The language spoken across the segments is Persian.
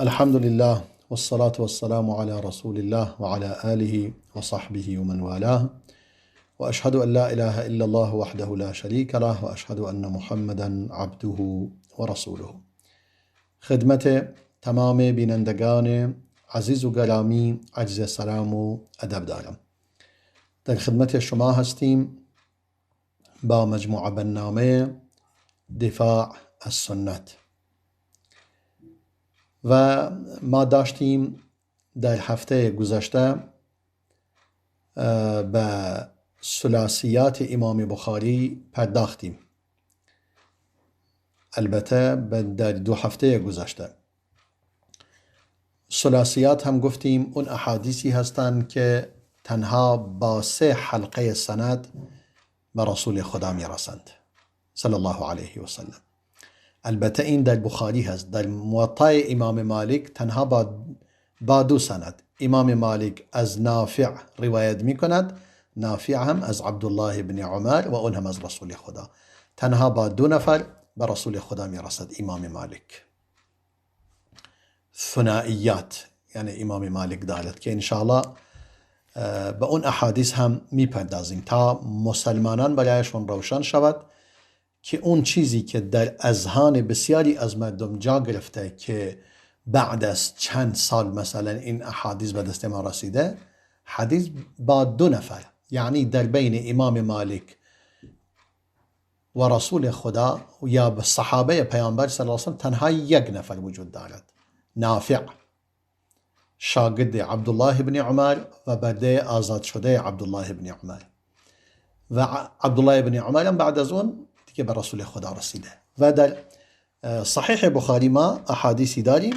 الحمد لله والصلاة والسلام على رسول الله وعلى آله وصحبه ومن والاه، وأشهد أن لا إله إلا الله وحده لا شريك له، وأشهد أن محمدا عبده ورسوله. خدمت تمام بینندگان عزیز و گرامی عرض سلام و ادب دارم. در خدمت شما هستیم با مجموعه برنامه دفاع از سنت و ما داشتیم در هفته گذشته به ثلاثیات امام بخاری پرداختیم. البته در 2 هفته گذشته ثلاثیات هم گفتیم اون احادیثی هستند که تنها با 3 حلقه سند به رسول خدا میرسند صلی الله علیه و سلم. البته این در بخاری هست. در موطأ امام مالک تنها با 2 سند. امام مالک از نافع روایت می کند، نافع هم از عبدالله بن عمر و اون هم از رسول خدا. تنها با 2 نفر به رسول خدا می رسد امام مالک. ثنائیات یعنی امام مالک دارد که انشاءالله به اون احادیث هم می پردازیم تا مسلمانان برایشون روشن شود که اون چیزی که در اذهان بسیاری از مردم جا گرفته که بعد از چند سال مثلا این احادیث به دست ما رسیده، حدیث با 2 نفر، یعنی در بین امام مالک و رسول خدا یا صحابه پیامبر صلی الله علیه و سلم تنها 1 نفر وجود دارد، نافع شاگرد عبدالله بن عمر و برده آزاد شده عبدالله بن عمر، و عبدالله بن عمر هم بعد از اون که به رسول خدا رسیده. و در صحیح بخاری ما احادیثی داریم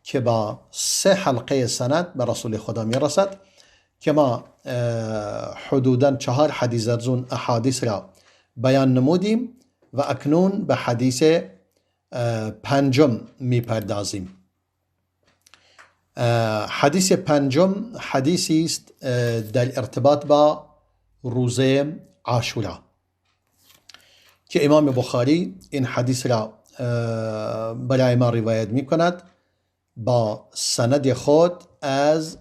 که با 3 حلقه سند به رسول خدا می رسد که ما حدوداً 4 حدیث از اون احادیث را بیان نمودیم و اکنون به حدیث 5 می پردازیم. حدیث 5 حدیثی است در ارتباط با روزه عاشورا که امام بخاری این حدیث را برای ما روایت می کند با سند خود از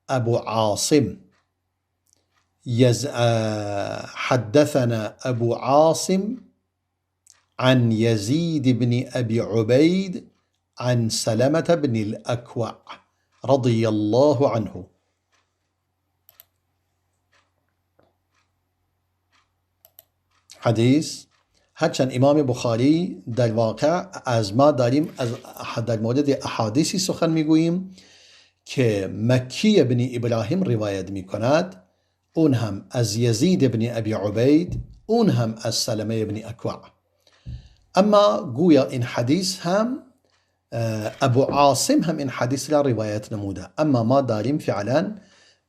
ابو عاصم. حدثنا ابو عاصم عن يزيد بن ابي عبيد عن سلمة بن الأكوع رضي الله عنه. حدیث هرچند امام بخاری در واقع از ما داریم در مورد احادیثی سخن میگوییم که مکی بن ابراهیم روایت میکند، اون هم از یزید بن ابی عبید، اون هم از سلمه بن اکوع. اما گویا این حدیث هم ابو عاصم هم این حدیث را روایت نموده، اما ما داریم فعلا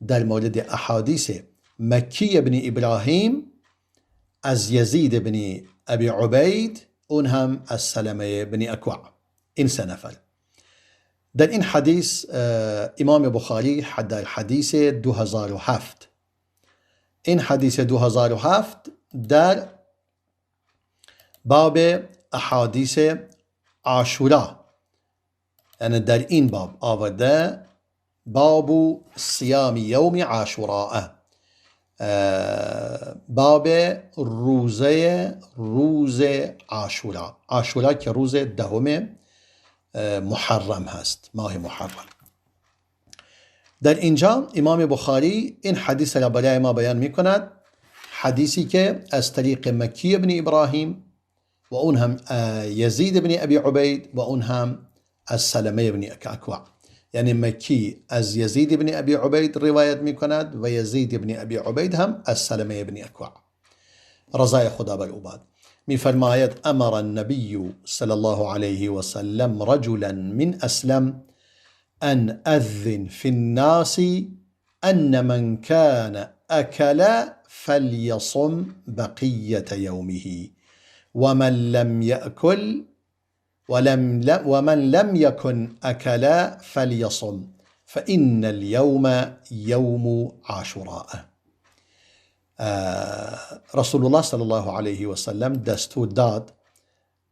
در مورد احادیث مکی بن ابراهیم از یزید بن ابی عبید، اون هم از سلمه بن اکوع. این 3 نفر. در این حدیث امام بخاری در حدیث 2007، این حدیث 2007 در باب احادیث عاشورا، یعنی در این باب آورده باب صیام یوم عاشوراء، باب روز عاشورا. عاشورا که روز 10 محرم هست، ماه محرم. در اینجا امام بخاری این حدیث را برای ما بیان می کند، حدیثی که از طریق مکی بن ابراهیم و اون هم یزید بن ابی عبید و اون هم از سلمه بن اکوع. یعنی مکی از یزید بن ابی عبید روایت می کند و یزید بن ابی عبید هم از سلمه بن اکوع، رضای خدا بر او باد. می فرماید امر النبی صلی الله علیه و سلم رجلا من اسلم ان اذن فی الناس ان من كان اکل فلیصم بقیت یومه ومن لم يأكل ومن لم يكن أكل فليصم فإن اليوم يوم عاشوراء. رسول الله صلی الله علیه و سلم دستور داد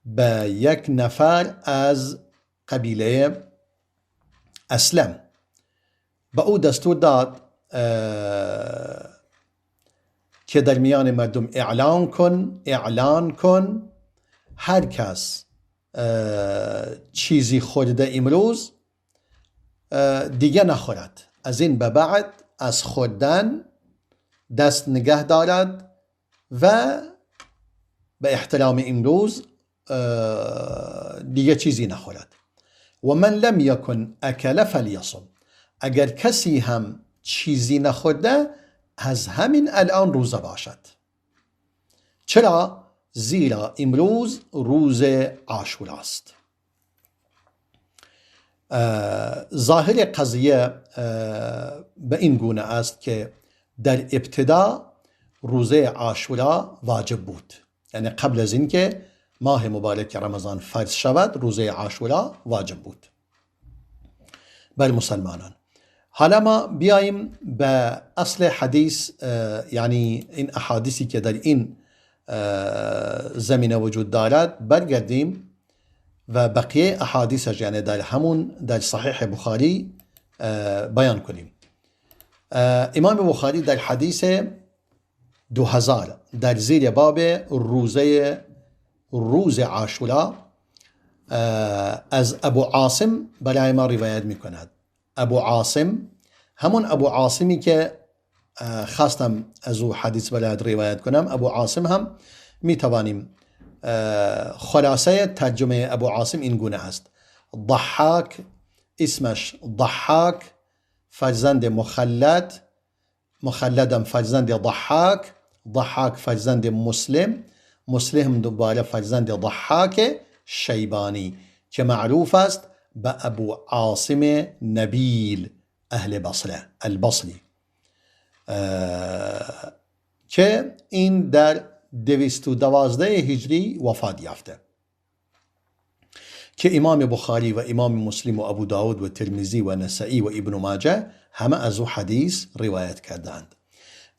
به یک نفر از قبیله اسلم به او دستور داد که در میان مردم اعلان کن هر کس چیزی خورده امروز دیگه نخورد، از این به بعد از خوردن دست نگه دارد و به احترام امروز دیگه چیزی نخورد. و من لم یکن اکل فلیصم، اگر کسی هم چیزی نخورده از همین الان روزه باشد. چرا؟ زیرا امروز روز عاشورا است. ظاهر قضیه به این گونه است که در ابتدا روزه عاشورا واجب بود، یعنی قبل از اینکه ماه مبارک رمضان فرض شود روزه عاشورا واجب بود بر مسلمانان. حالا ما بیاییم به اصل حدیث، یعنی این احادیثی که در این زمینه وجود دارد برگردیم و بقیه احادیثش یعنی در صحیح بخاری بیان کنیم. امام بخاری در حدیث 2000 در زیر باب روز عاشورا از ابو عاصم برای ما روایت می کند. ابو عاصم، همون ابو عاصمی که خواستم از او حدیث برایت روایت کنم، ابو عاصم هم می توانیم خلاصه ترجمه ابو عاصم این گونه است: ضحاک، اسمش ضحاک، فرزند مخلدم فرزند ضحاک، ضحاک فرزند مسلم دوباره فرزند ضحاک شیبانی که معروف است به ابو عاصم نبیل اهل بصره البصری، که این در 212 هجری وفات یافته، که امام بخاری و امام مسلم و ابو داود و ترمذی و نسائی و ابن ماجه همه از او حدیث روایت کردند.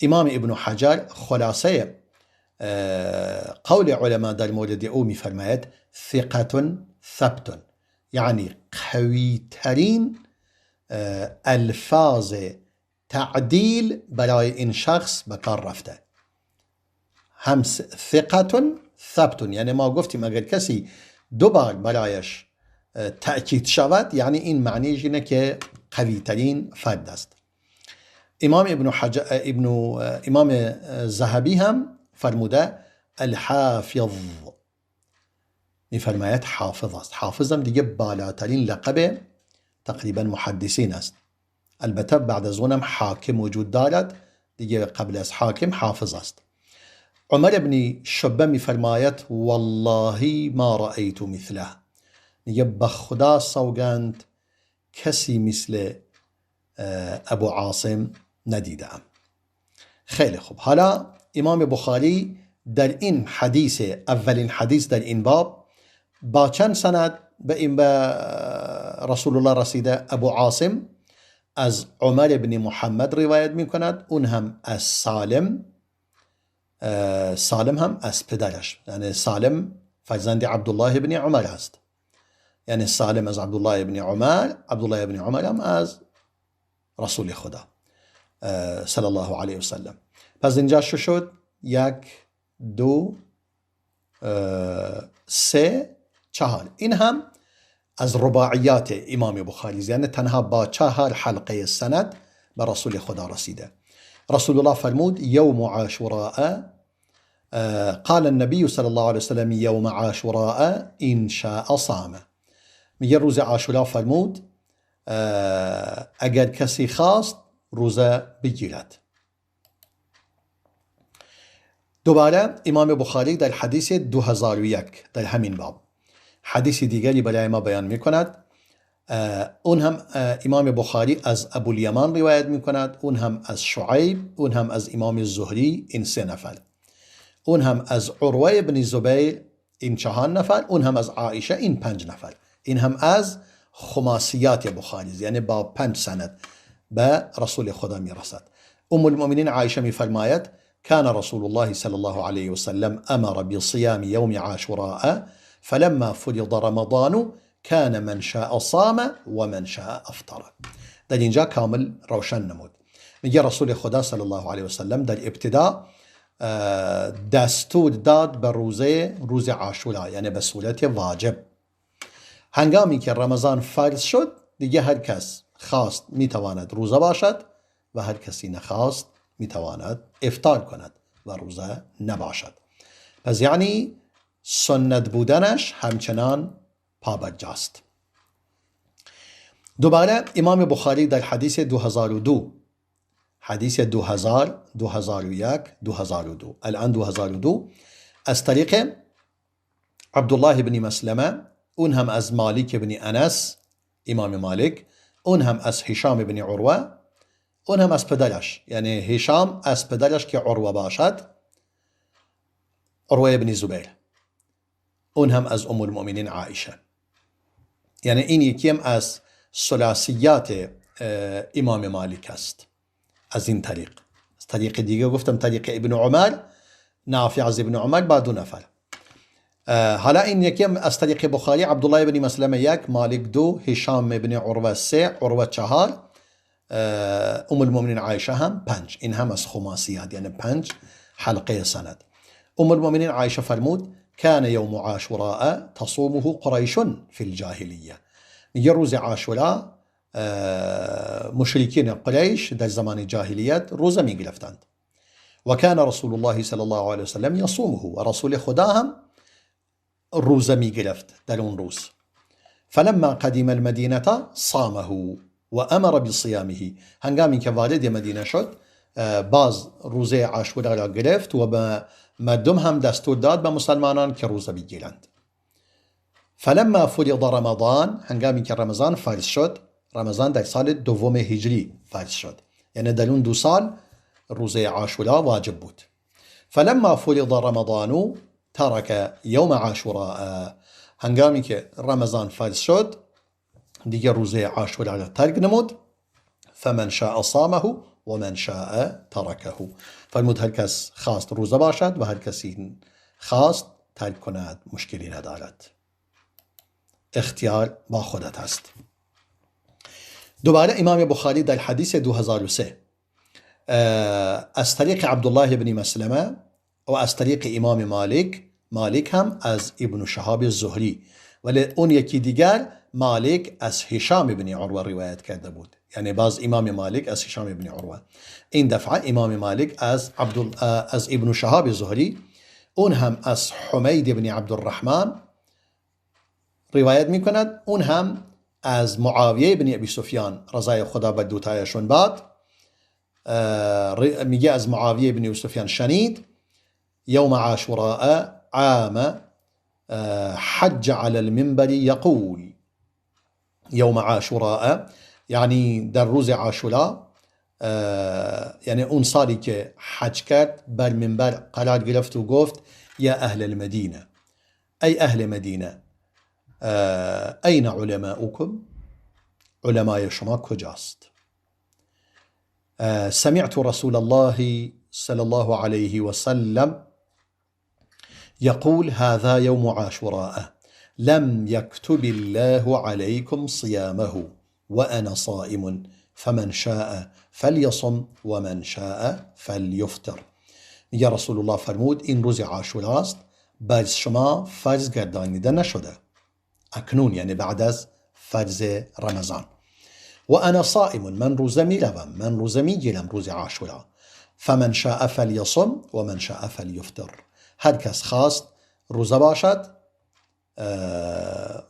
امام ابن حجر خلاصه قول علماء در مورد او می فرماید ثقة ثبت، یعنی قوی ترین الفاظ تعدیل برای این شخص به کار رفته. هم ثقة ثبت، یعنی ما گفتیم اگر کسی دوبار برایش تأکید شود یعنی این معنیش اینه که قوی ترین فرد است. امام ذهبی هم فرموده الحافظ، میفرماید حافظ است. حافظ هم دیگه بالاترین لقب تقریبا محدثین است. البته بعد از اونم حاکم وجود دارد، دیگه قبل از حاکم حافظ است. عمر ابن شبه میفرماید والله ما رأیت مثله، میگه به خدا سوگند کسی مثل ابو عاصم ندیدم. خیلی خوب، حالا امام بخاری در این حدیث، اولین حدیث در این باب، با چند سند به رسول الله رسیده؟ ابو عاصم از عمر ابن محمد روایت می کند، اون هم از سالم هم از پدرش، یعنی سالم فرزند عبدالله ابن عمر است، یعنی سالم از عبدالله ابن عمر، عبدالله ابن عمر هم از رسول خدا صلی الله علیه و سلم. پس اینجا شد 1 2 3 4. این هم از رباعیات امام بخاری، یعنی تنها با 4 حلقه سند به رسول خدا رسیده. رسول الله فرمود یوم عاشوراء، قال النبی صلی الله علیه وسلم یوم عاشوراء ان شاء صام، میگه روز عاشورا فرمود اگر کسی خواست روزه بگیرد. دوباره امام بخاری در حدیث 2001 در همین باب حدیث دیگری برای ما بیان می کند. اون هم امام بخاری از ابو الیمان روایت می کند، اون هم از شعیب، اون هم از امام زهری، این 3 نفر، اون هم از عروه ابن زبیر، این 4 نفر، اون هم از عایشه، این 5 نفر. این هم از خماسیات بخاری، یعنی با 5 سند به رسول خدا می رسد. ام المؤمنین عایشه می فرماید كان رسول الله صلى الله عليه وسلم أمر بصيام يوم عاشوراء فلما فرض رمضان كان من شاء صام ومن شاء افطر. در اینجا کامل روشن نمود. میگه رسول خدا صلی الله علیه و سلم در ابتدا دستور داد به روز عاشورا، یعنی به صورت واجب. هنگامی که رمضان فرض شد دیگه هر کس خواست میتواند روزه باشد و هر کسی نخواست میتواند افطار کند و روزه نباشد. پس یعنی سنت بودنش همچنان پابرجاست. دوباره امام بخاری در حدیث 2002 حدیث 2000 2001 2002 الان 2002 از طریق عبدالله بن مسلمه، اون هم از مالک بن انس امام مالک، اون هم از هشام بن عروه، اون هم از پدرش، یعنی هشام از پدرش که عروه باشد، عروه بن زبیر، اون هم از ام المؤمنین عایشه. یعنی این یکیم از ثلاثیات امام مالک است. از این طریق، از طریق دیگه گفتم طریق ابن عمر، نافع از ابن عمر با 2 نفر. حالا این یکیم از طریق بخاری عبدالله بن مسلمه 1، مالک 2، هشام بن عروه 3، عروه 4، ام المؤمنین عایشه هم 5. این هم از خماسیات، یعنی 5 حلقه سند. ام المؤمنین عایشه فرمود كان يوم عاشوراء تصومه قريش في الجاهلية. میگه روز عاشورا مشرکین قریش در زمان جاهلیت روزه می گرفتند. و کان رسول الله صلی الله علیه وسلم یصومه، و رسول خدا هم روزه می گرفت در اون روز. فلما قدم المدینه صامه و امر بصیامه. هنگامی که وارد مدینه شد باز روزه عاشورا را گرفت و به مردم هم دستور داد به مسلمانان که روزه بگیرند. فلما فرض رمضان، هنگامی که رمضان فرض شد، رمضان در سال 2 هجری فرض شد، یعنی در اون 2 سال روزه عاشورا واجب بود. فلما فرض رمضان ترک یوم عاشوراء. هنگامی که رمضان فرض شد دیگه روزه عاشورا را ترک نمود. فمن شاء صامه و من شاء ترکه. فرمود هر کس خواست روزه باشد و هر کسی خواست ترک کند، مشکلی ندارد. اختیار با خودت است. دوباره امام بخاری در حدیث 2003 از طریق عبدالله بن مسلمه و از طریق امام مالک هم از ابن شهاب الزهری، ولی اون یکی دیگر مالک از هشام بن عروه روایت کرده بود. یعنی باز امام مالک از هشام بن عروه، این دفعه امام مالک از ابن شهاب الزهری، اون هم از حمید بن عبدالرحمن روایت می کند، اون هم از معاویه بن ابی سفیان رضای خدا بر دوتایشون باد. میگه از معاویه بن ابی سفیان شنید یوم عاشوراء عام حج على المنبر یقول. یوم عاشوراء یعنی در روز عاشورا، یعنی اون سالی که حج کرد بر منبر قرار گرفت و گفت یا اهل المدینه، ای اهل مدینه، این علماؤکم، علمای شما کجاست؟ سمعت رسول الله صلی الله علیه و سلم يقول هذا يوم عاشوراء لم يكتب الله عليكم صيامه وأنا صائم فمن شاء فليصم ومن شاء فليفطر. میگه رسول الله فرمود این روز عاشورا است، بر شما فرض گردانیده نشده اکنون، یعنی بعد از فرض رمضان. و انا صائم، من روزه میروم، من روزه میگیرم روز عاشورا. فمن شاء فلیصم و من شاء فلیفطر. هر کس خواست روزه باشد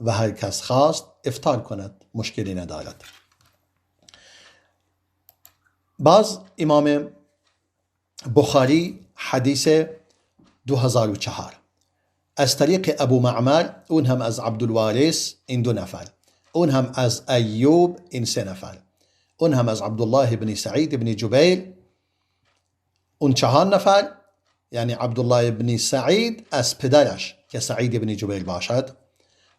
و هر کس خواست افطار کند، مشکلی ندارد. باز امام بخاری حدیث 2004 از طریق ابو معمر، اون هم از عبدالوارث، این 2 نفر، اون هم از ایوب، این 3 نفر، اون هم از عبدالله بن سعید بن جبیر، اون 4 نفر، یعنی عبدالله بن سعید از پدرش که سعید بن جبیر باشد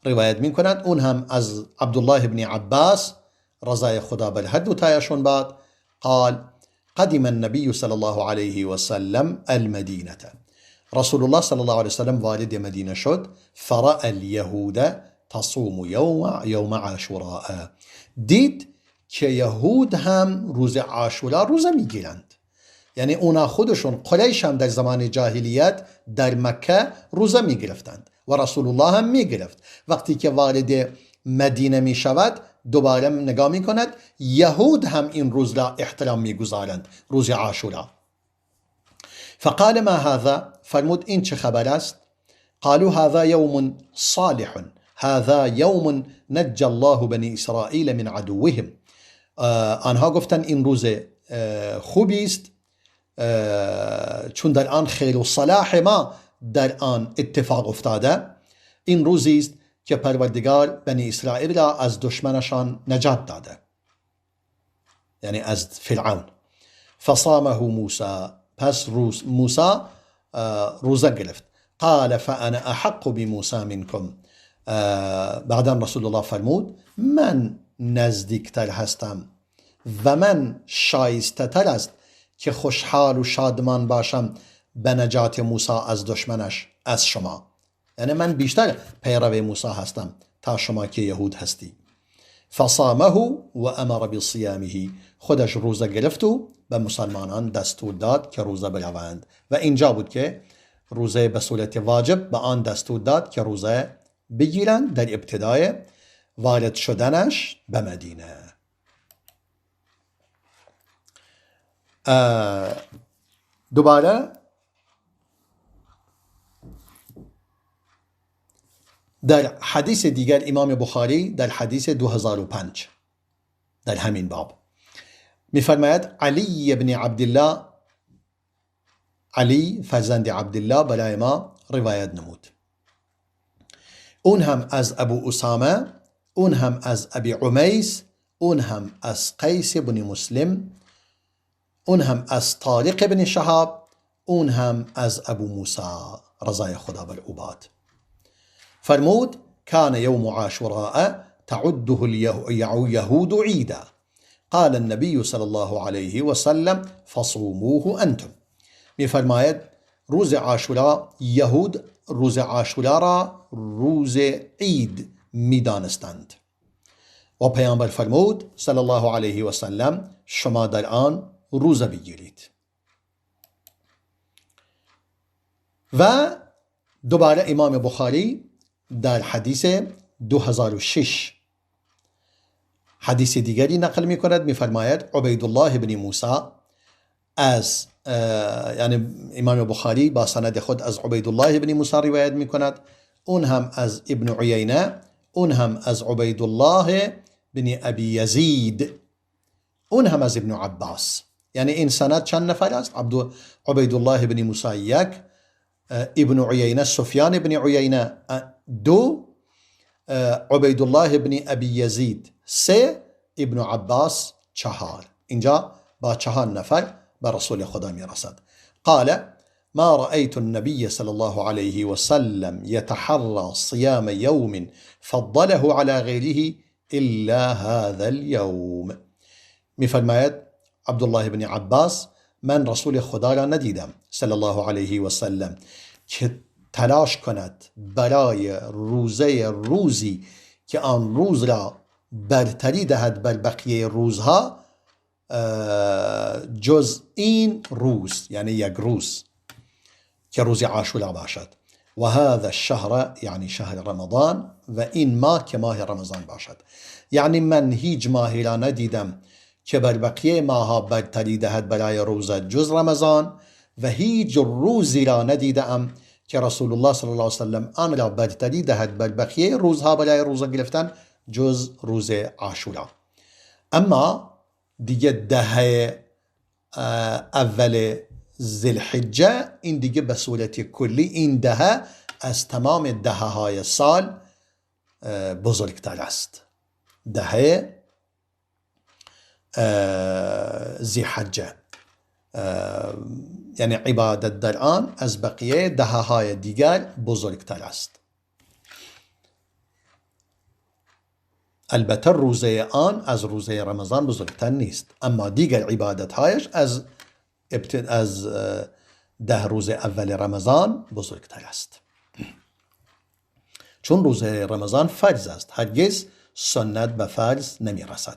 روایت می کند. اون هم از عبدالله بن عباس رضای خدا بر هر دوتایشون باد قال قدم النبي صلی الله علیه و سلم المدینه. رسول الله صلی الله علیه و سلم وارد مدینه شد. فرأى اليهود تصوم يوم عاشوراء. دید که یهود هم روز عاشورا روزه میگیرند. یعنی اونا خودشون قریش هم در زمان جاهلیت در مکه روزه میگرفتند و رسول الله هم میگرفت. وقتی که وارد مدینه میشود دوباره نگاه میکند یهود هم این روز را احترام میگذارند، روز عاشورا. فقال ما هذا، فرمود این چه خبر است؟ قالوا هذا يوم صالح، هذا يوم نجى الله بني اسرائیل من عدوهم. آنها گفتند این روز خوبی است چون در آن خیر و صلاح ما در آن اتفاق افتاده. این روزی است که پروردگار بنی اسرائیل را از دشمنشان نجات داده، یعنی از فرعون. فصامه موسی، پس موسی روزه گرفت. قال فانا احق بموسی منکم. بعدا رسول الله فرمود من نزدیکتر هستم و من شایسته تر است که خوشحال و شادمان باشم به نجات موسی از دشمنش از شما. یعنی من بیشتر پیرو موسی هستم تا شما که یهود هستی. فصامه و امر بصیامه، خودش روزه گرفت و به مسلمانان دستور داد که روزه بروند. و اینجا بود که روزه به صورت واجب به آن دستور داد که روزه بگیرند در ابتدای وارد شدنش به مدینه. دوباره در حدیث دیگر امام بخاری در حدیث 2005 در همین باب می‌فرماید علی ابن عبدالله، علی فرزند عبدالله برای ما روایت نمود. اون هم از ابو اسامه، اون هم از ابی عمیس، اون هم از قیس بن مسلم، اون هم از طارق بن شهاب، اون هم از ابو موسی رضای خدا بر او باد. فرمود كان يوم عاشوراء تعده اليهود عيدا، قال النبي صلى الله عليه وسلم فصوموه انتم. میفرماید روز عاشورا یهود روز عاشورا را روز عید میدانستند و پیامبر فرمود صلی الله علیه و سلم شما در آن روزه بگیرید. و دوباره امام بخاری در حدیث 2006 حدیث دیگری نقل می کند، می فرماید عبیدالله بن موسی از یعنی امام بخاری با سند خود از عبیدالله بن موسی روایت می کند، اون هم از ابن عیینه، اون هم از عبیدالله بن ابی یزید، اون هم از ابن عباس. یعنی این سند چند نفر است؟ عبیدالله بن موسی یک، ابن عیینه سفیان بن عیینه دو، عبیدالله بن ابی یزید سه، ابن عباس چهار. اینجا با 4 نفر به رسول خدا می رسد. قال ما رأيت النبي صلى الله عليه وسلم يتحرى صيام يوم فضله على غيره إلا هذا اليوم. می فرماید عبدالله بن عباس من رسول خدا را ندیدم صلی الله علیه و سلم که تلاش کند برای روزی که آن روز را برتری دهد بر بقیه روزها جز این روز، یعنی یک روز که روز عاشورا باشد. و هذا الشهر یعنی شهر رمضان، و این ماه که ماه رمضان باشد. یعنی من هیچ ماهی را ندیدم که بر بقیه ماها برتری دهد برای روزه جز رمضان، و هیچ روزی را ندیدم که رسول الله صلی الله علیه وسلم آن را برتری دهد بر بقیه روزها برای روزه گرفتن جز روز عاشورا. اما دیگه دهه اول ذوالحجه، این دیگه به صورت کلی این دهه از تمام دهه های سال بزرگتر است. دهه ذوالحجه یعنی عبادت در آن از بقیه دهه های دیگر بزرگتر است. البته روزه آن از روزه رمضان بزرگتر نیست، اما دیگر عبادت هایش از 10 روز اول رمضان بزرگتر است. چون روزه رمضان فرض است، هرگز سنت به فرض نمی رسد.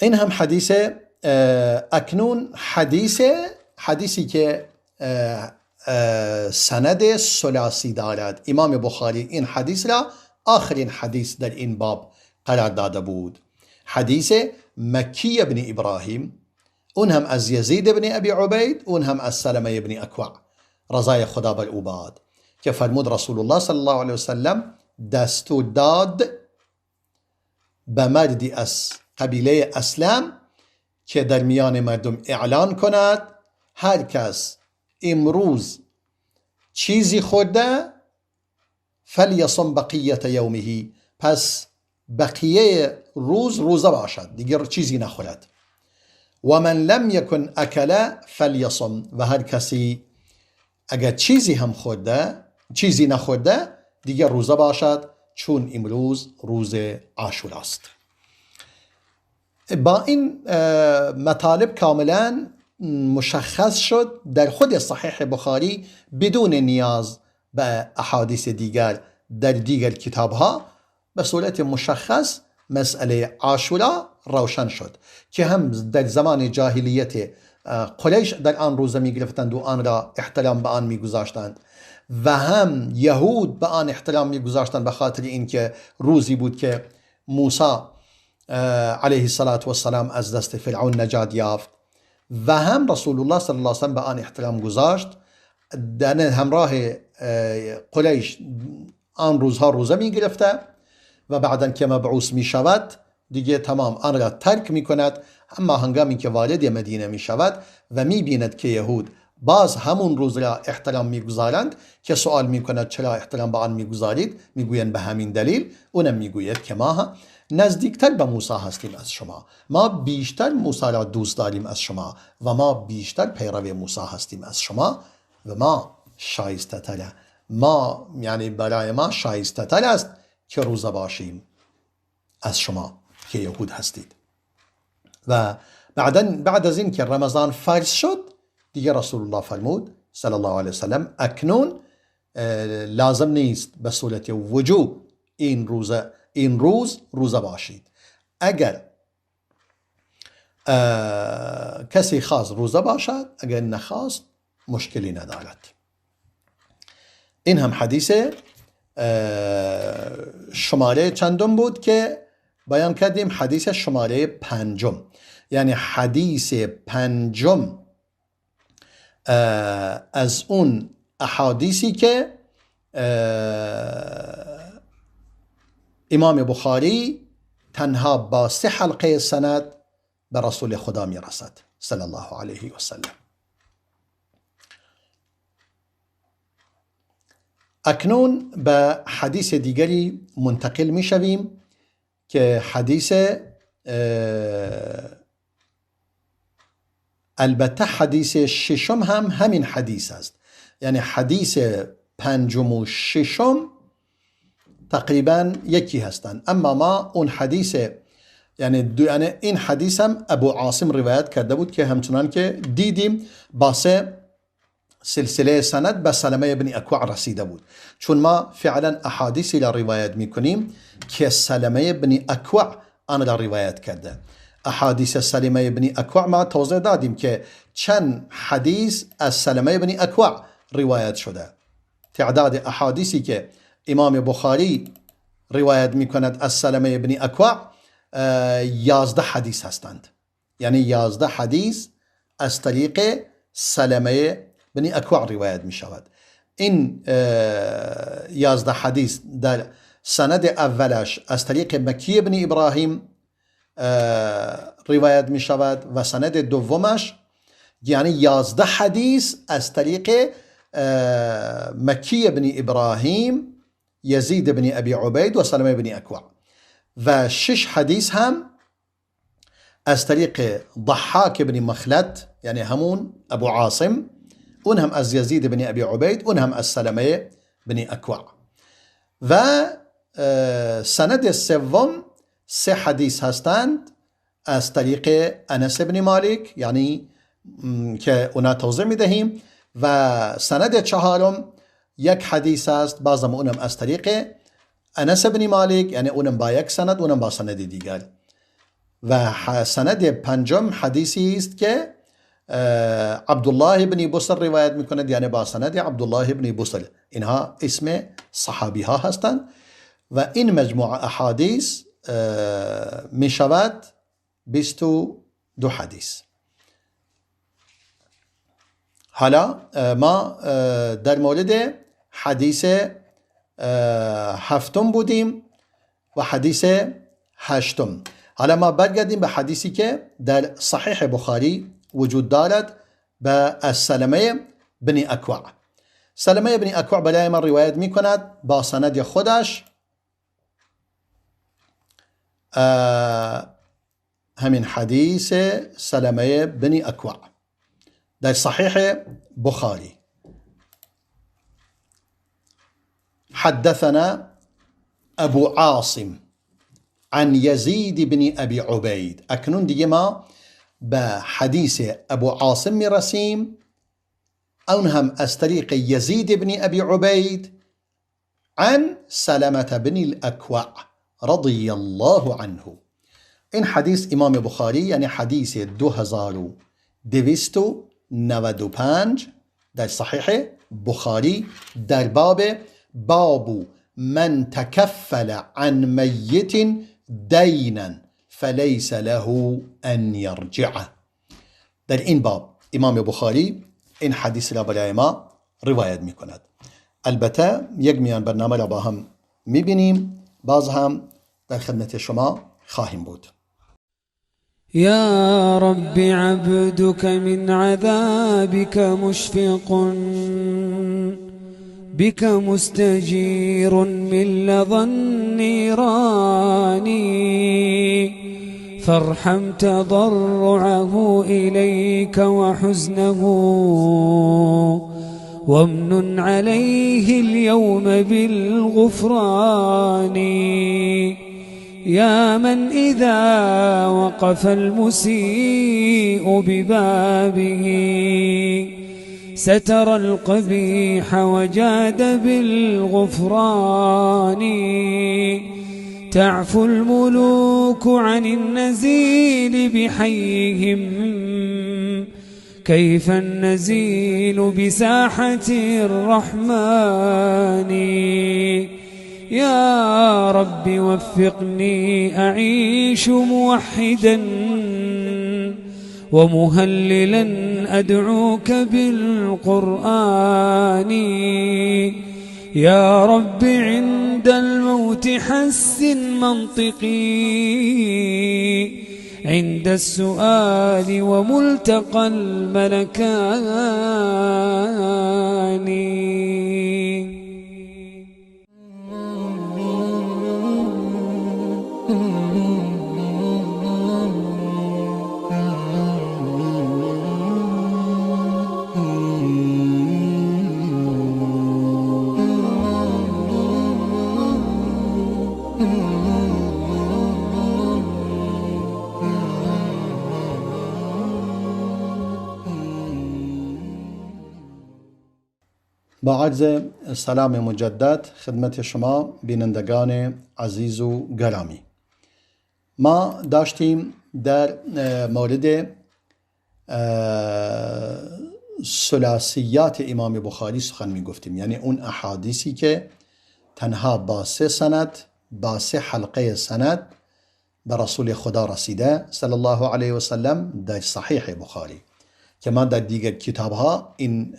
این هم حدیث اکنون حدیثی که سند ثلاثی دارد. امام بخاری این حدیث را آخرین حدیث در این باب قرار داده بود. حدیث مکی ابن ابراهیم، اون هم از یزید ابن ابی عبید، اون هم از سلمه ابن اکوع رضای خدا بر او باد، که فرمود رسول الله صلی الله علیه وسلم دستور داد به مردی از قبیله اسلم که در میان مردم اعلان کند هر کس امروز چیزی خورده فلیصم بقیت یومه، پس بقیه روز روزه باشد، دیگر چیزی نخورد. و من لم یکن اکل فلیصم، و هر کسی اگر چیزی هم خورده چیزی نخورده دیگر روزه باشد، چون امروز روز عاشورا است. با این مطالب کاملا مشخص شد در خود صحیح بخاری بدون نیاز به احادیث دیگر در دیگر کتابها، به صورت مشخص مسئله عاشورا روشن شد که هم در زمان جاهلیت قریش در آن روزه می گرفتند و آن را احترام به آن می گذاشتند، و هم یهود به آن احترام می گذاشتند به خاطر اینکه روزی بود که موسی علیه السلام از دست فرعون نجات یافت، و هم رسول الله صلی الله علیه وسلم به آن احترام گذاشت. در همراه قریش آن روزها روزه می گرفته و بعداً که مبعوث می شود دیگه تمام آن را ترک می کند. اما هنگامی که وارد مدینه می شود و می بیند که یهود باز همون روز را احترام می گذارند، که سوال می کند چرا احترام به آن می گذارید؟ می گویند به همین دلیل. اونم می گوید که ما نزدیکتر به موسی هستیم از شما، ما بیشتر موسی را دوست داریم از شما، و ما بیشتر پیرو موسی هستیم از شما، و ما شایسته تره، ما یعنی برای ما شایسته تر است که روزه باشیم از شما که یهود هستید. و بعد از این که رمضان فرض شد دیگه رسول الله فرمود صلی الله علیه وسلم اکنون لازم نیست به صورت وجوب این روز روزه باشید. اگر کسی خواست روزه باشد، اگر نخواست مشکلی ندارد. این هم حدیث شماره چندم بود که بیان کردیم؟ حدیث شماره 5، یعنی حدیث 5 از اون احادیثی که امام بخاری تنها با 3 حلقه سند به رسول خدا می رسد صلی الله علیه و سلم. اکنون به حدیث دیگری منتقل می شویم که حدیث البته حدیث 6 هم همین حدیث است، یعنی حدیث 5 و 6 تقریبا یکی هستند، اما ما اون حدیث یعنی این حدیث هم ابو عاصم روایت کرده بود که همچنان که دیدیم با 3 سلسله سند به سلمه ابن اکوع رسیده بود، چون ما فعلا احادیثی را روایت میکنیم که سلمه ابن اکوع آن را روایت کرده. احادیث سلمه ابن اکوع ما توضیح دادیم که چند حدیث از سلمه ابن اکوع روایت شده. تعداد احادیثی که امام بخاری روایت میکند از سلمه ابن اکوع 11 حدیث هستند، یعنی 11 حدیث از طریق سلمه ابن اکوع روایت می شود. این 11 حدیث در سند اولش از طریق مکی ابن ابراهیم روایت می شود و سند دومش یعنی 11 حدیث از طریق مکی ابن ابراهیم، یزید ابن ابی عبید و سلمه ابن اکوع، و 6 حدیث هم از طریق ضحاک ابن مخلد یعنی همون ابو عاصم، اون هم از یزید ابن ابی عبید، اون هم از سلمه ابن اکوع. و سند سوم 3 حدیث هستند از طریق انس ابن مالک، یعنی که اونا توضیح میدهیم، و سند 4 یک حدیث است، بازم اونم از طریق انس بن مالک، یعنی اونم با یک سند، اونم با سند دیگر. و سند پنجم حدیثی است که عبدالله بن بصر روایت میکند، یعنی با سند عبدالله بن بصر. اینها اسم صحابی ها هستند و این مجموعه احادیث می شود 22 حدیث. حالا ما در مورد حدیث هفتم بودیم و حدیث هشتم. حالا ما برگردیم به حدیثی که در صحیح بخاری وجود دارد به السلمه بن اکوع. سلمه بن اکوع برای من روایت می کند با سند خودش، همین حدیث سلمه بن اکوع در صحیح بخاری: حدثنا ابو عاصم عن يزيد بن ابي عبيد. اکنون دیگه ما به حدیث ابو عاصم می رسیم، اون هم از طریق یزید بن ابی عبید عن سلمة بن الاکوع رضی الله عنه. این حدیث امام بخاری، یعنی حدیث 2295 در صحیح بخاری، در باب من تکفل عن میت دینا فلیس له ان یرجعه. در این باب امام بخاری این حدیث را برای ما روایت می کند. البته یک میان برنامه را با هم می بینیم، باز هم در خدمت شما خواهیم بود. يا رب عبدك من عذابك مشفق، بك مستجير من لظى النيران، فارحم تضرعه إليك وحزنه، وامنن عليه اليوم بالغفران. يا من إذا وقف المسيء ببابه ستر القبيح وجاد بالغفران، تعفو الملوك عن النزيل بحيهم، كيف النزيل بساحة الرحمن. يا رب وفقني أعيش موحدا ومهللا أدعوك بالقرآن. يا رب عند الموت حسن منطقي، عند السؤال وملتقى الملكان. با عرض سلام مجدد خدمت شما بینندگان عزیز و گرامی، ما داشتیم در مورد ثلاثیات امام بخاری سخن می گفتیم، یعنی اون احادیثی که تنها با 3 سند، با 3 حلقه سند به رسول خدا رسیده صلی الله علیه و سلم در صحیح بخاری، که ما در دیگر کتاب ها این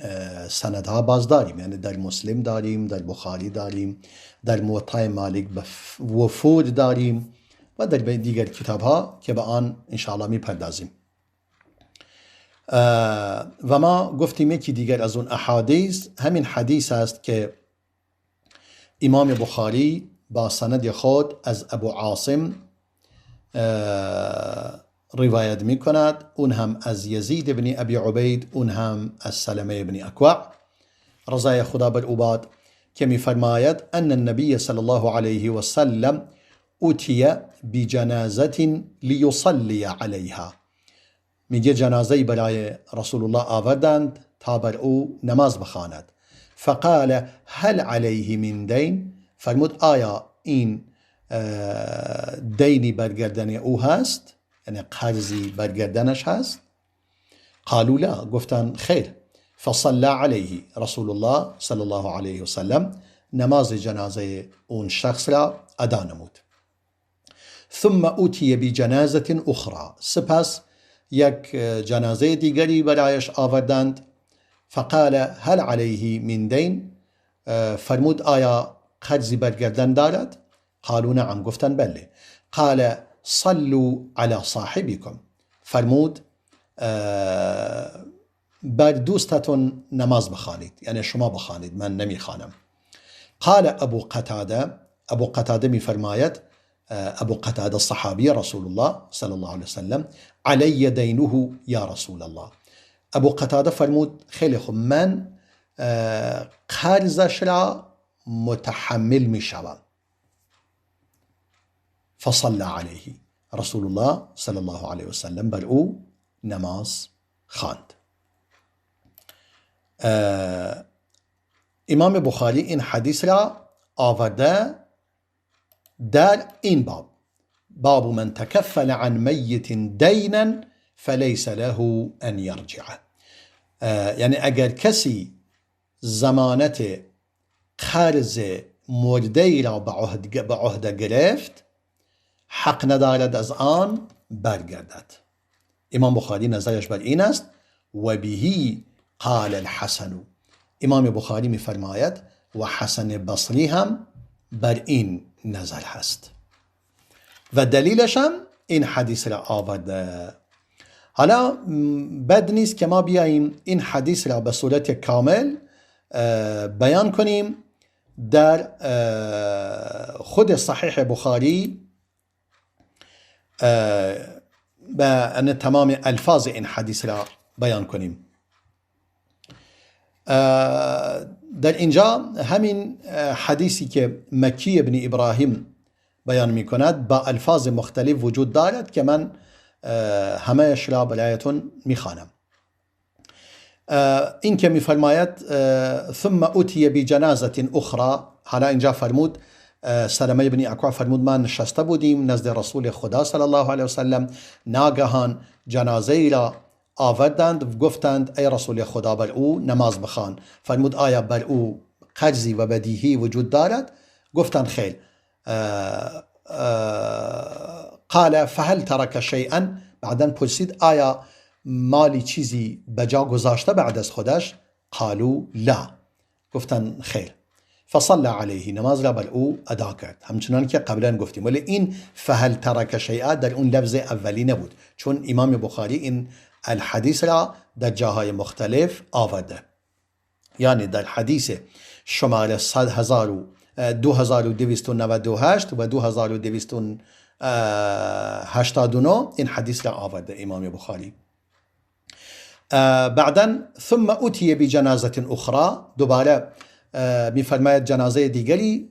سندها باز داریم، یعنی در مسلم داریم، در بخاری داریم، در موطأ مالک وفود داریم و در دیگر کتاب ها که به آن انشاءالله می پردازیم. و ما گفتیم یکی دیگر از اون احادیث همین حدیث است که امام بخاری با سند خود از ابو عاصم روایت می کند، اون هم از یزید بن ابی عبید، اون هم از سلمه بن اکوع رضای خدا بر او باد، که می فرماید ان النبی صلی الله علیه و سلم اوتی بجنازه لیصلی علیها. میگه جنازه برای رسول الله آوردند تا بر او نماز بخواند. فقال هل عليه من دين؟ فرمود آیا این دینی برگردن او هست؟ یعنی قرضی برگردنش هست؟ قالوا لا، گفتن خیر. فصلى عليه رسول الله صلی الله علیه و سلم، نماز جنازه اون شخص را ادا نمود. ثم اوتی بجنازه اخرى، سپس یک جنازه دیگری برایش آوردند. فقال هل علیه من دین؟ فرمود آیا قرضی برگردن دارد؟ قالوا نعم، گفتن بله. قال صلوا على صاحبكم، فرمود بر دوستتون نماز بخوانید، یعنی شما بخوانید، من نمیخوانم. قال ابو قتاده می فرماید، ابو قتاده الصحابی رسول الله صلی الله علیه وسلم، علی دینه یا رسول الله. ابو قتاده فرمود خیلی خوب، من قرضش را متحمل می شوم. فصلى علیه رسول الله صلی الله علیه وسلم، بر او نماز خواند. امام بخاری این حدیث را آورده در این باب من تکفل عن میت دینا فلیس له ان یرجعه. یعنی اگر کسی ضمانت قرض مرده را به عهده گرفت، حق ندارد از آن برگردد. امام بخاری نظرش بر این است. و بهی قال الحسن، امام بخاری می فرماید و حسن بصری هم بر این نظر هست و دلیلش هم این حدیث را آورده. حالا بد نیست که ما بیاییم این حدیث را به صورت کامل بیان کنیم. در خود صحیح بخاری به تمام الفاظ این حدیث را بیان کنیم. در اینجا همین حدیثی که مکی ابن ابراهیم بیان می کند با الفاظ مختلف وجود دارد که من همه‌اش را برایتون می خوانم. این که می فرماید ثم اوتی بجنازه اخرى، حالا اینجا فرمود سلمه ابن اکوع فرمود ما نشسته بودیم نزد رسول خدا صلی الله علیه وسلم، ناگهان جنازه را آوردند، گفتند ای رسول خدا بر او نماز بخوان. فرمود آیا بر او قرضی و بدیهی وجود دارد؟ گفتند خیر. قال فهل ترک شیئا، بعدن پرسید آیا مالی چیزی بجا گذاشته بعد از خودش؟ قالوا لا، گفتند خیر. فصلى علیه، نماز را بر او ادا کرد، همچنان که قبلا گفتیم. ولی این فهل ترک شیئا در اون لفظ اولی نبود، چون امام بخاری این الحدیث را در جاهای مختلف آورده. یعنی در حدیث شماره 2298 و 2289 این حدیث را آورده امام بخاری. بعدا ثم اوتی بجنازه اخرى، دوباره میفرماید جنازه دیگری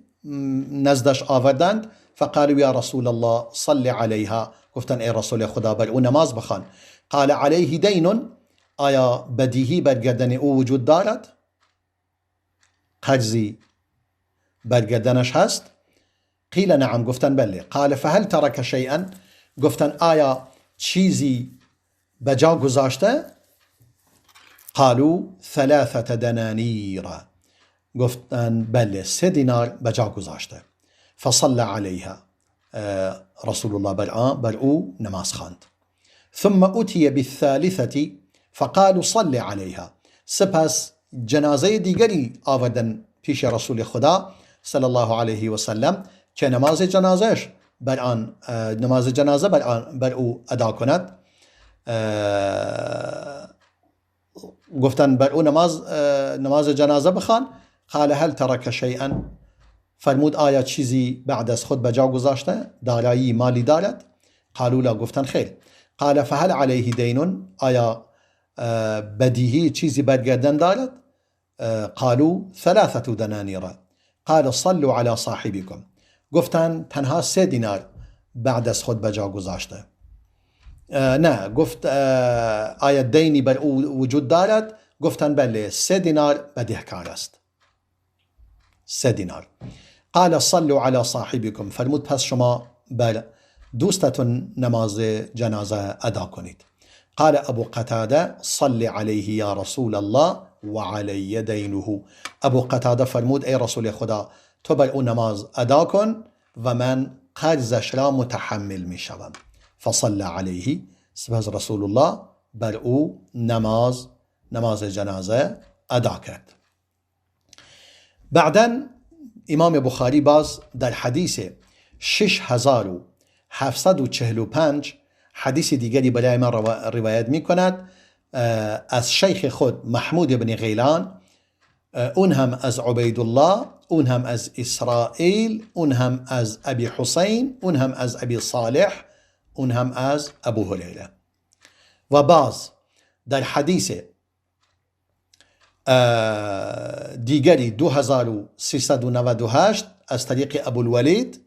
نزدش آوردند. فقالوا یا رسول الله صل علیها، گفتن ای رسول خدا بر او نماز بخوان. قال علیه دین، آیا بدیهی برگردن او وجود دارد؟ قرضی برگردنش هست؟ قیل نعم، گفتن بله. قال فهل ترک شیئا، گفتن آیا چیزی بجا گذاشته؟ قالوا 3 دنانیر، گفتن بله 3 دینار بجا گذاشته. فصلى علیها، رسول الله بر او نماز خواند. ثم اوتی بالثالثه فقالوا صل علیها، سپس جنازه دیگری آوردن پیش رسول خدا صلی الله علیه و سلم که نماز جنازه بر او ادا کند. گفتن بر او نماز جنازه بخوان. قال هل ترک شیئا، فرمود آیا چیزی بعد از خود بجا گذاشته؟ دارایی مالی دارد؟ قالوا لا، گفتن خیر. قال فهل علیه دین، آیا بدیهی چیزی برگردن دارد؟ قالوا 3 دنانیر. قال صلوا علی صاحبکم، گفتن تنها 3 دینار بعد از خود بجا گذاشته. نه، گفت آیا دینی بر او وجود دارد؟ گفتن بله 3 دینار بدهکار است. 3 دینار. قال صلوا على صاحبكم، فرمود پس شما بر دوستتون نماز جنازه ادا کنید. قال ابو قتاده صل علیه یا رسول الله و علی دینه. ابو قتاده فرمود ای رسول خدا تو بر او نماز ادا کن و من قرضش را متحمل می شوم. فصل علیه، سپس رسول الله بر او نماز جنازه ادا کرد. بعداً امام بخاری باز در حدیث 6745 حدیث دیگری برای من روایت می کند از شیخ خود محمود بن غیلان، اون هم از عبیدالله، اون هم از اسرائیل، اون هم از ابی حسین، اون هم از ابی صالح، اون هم از ابو هریره. و باز در حدیث دیگری 2398 از طریق ابو الولید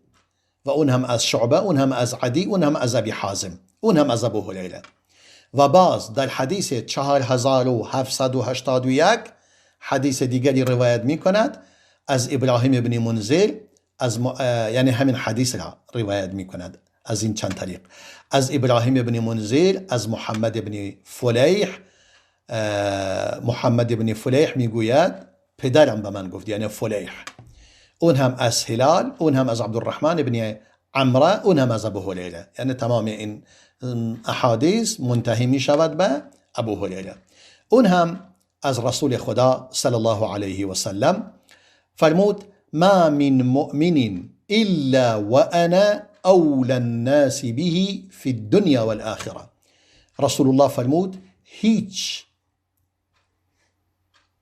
و اون هم از شعبه، اون هم از عدی، اون هم از ابی حازم، اون هم از ابو هریره. و باز در حدیث 4781 حدیث دیگری روایت می کند از ابراهیم ابن منذر، یعنی همین حدیث را روایت می کند از این چند طریق، از ابراهیم ابن منذر، از محمد ابن فلیح. محمد ابن فلیح می گوید پدرم به من گفت، یعنی فلیح. اون هم از هلال، اون هم از عبدالرحمن ابن عمره، اون هم از ابو هریره. یعنی تمام این احادیث منتهی می شود به ابو هریره. اون هم از رسول خدا صلی الله علیه و سلم فرمود ما من مؤمن الا وانا اولى الناس به في الدنيا والآخره. رسول الله فرمود هیچ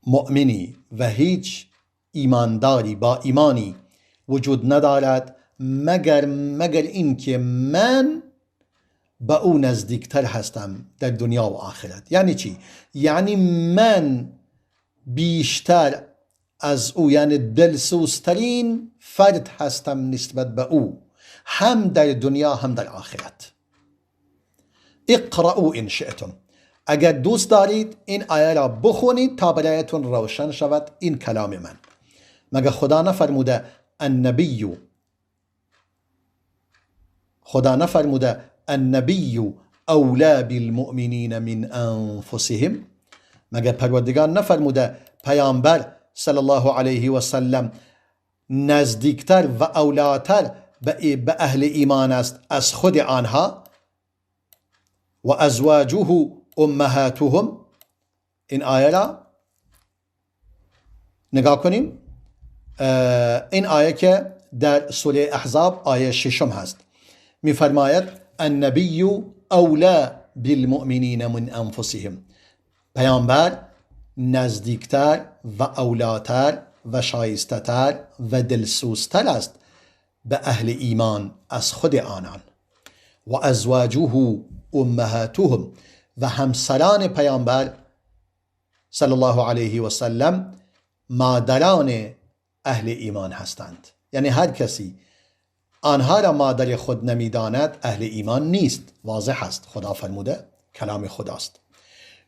مؤمنی و هیچ ایمانداری با ایمانی وجود ندارد مگر این که من به او نزدیکتر هستم در دنیا و آخرت. یعنی چی؟ یعنی من بیشتر از او، یعنی دلسوزترین فرد هستم نسبت به او، هم در دنیا هم در آخرت. اقرأوا ان شئتم، اگر دوست دارید این آیه را بخونید تا برایتون روشن شود این کلام من. مگر خدا نفرموده النبی اولا بالمؤمنین من انفسهم؟ مگر پروردگار نفرموده پیامبر صلی الله علیه و سلم نزدیکتر و اولاتر به اهل ایمان است از خود آنها؟ و ازواجه امهاتهم. این آیه را نگاه کنیم. این آیه که در سوره احزاب آیه 6 هست، می‌فرماید النبی اولا بالمؤمنین من انفسهم، پیامبر نزدیکتر و اولاتر و شایسته‌تر و دلسوزتر است به اهل ایمان از خود آنان. و ازواجه امهاتهم، و همسران پیامبر صلی الله علیه و سلم مادران اهل ایمان هستند. یعنی هر کسی آنها را مادر خود نمیداند اهل ایمان نیست. واضح است، خدا فرموده، کلام خداست.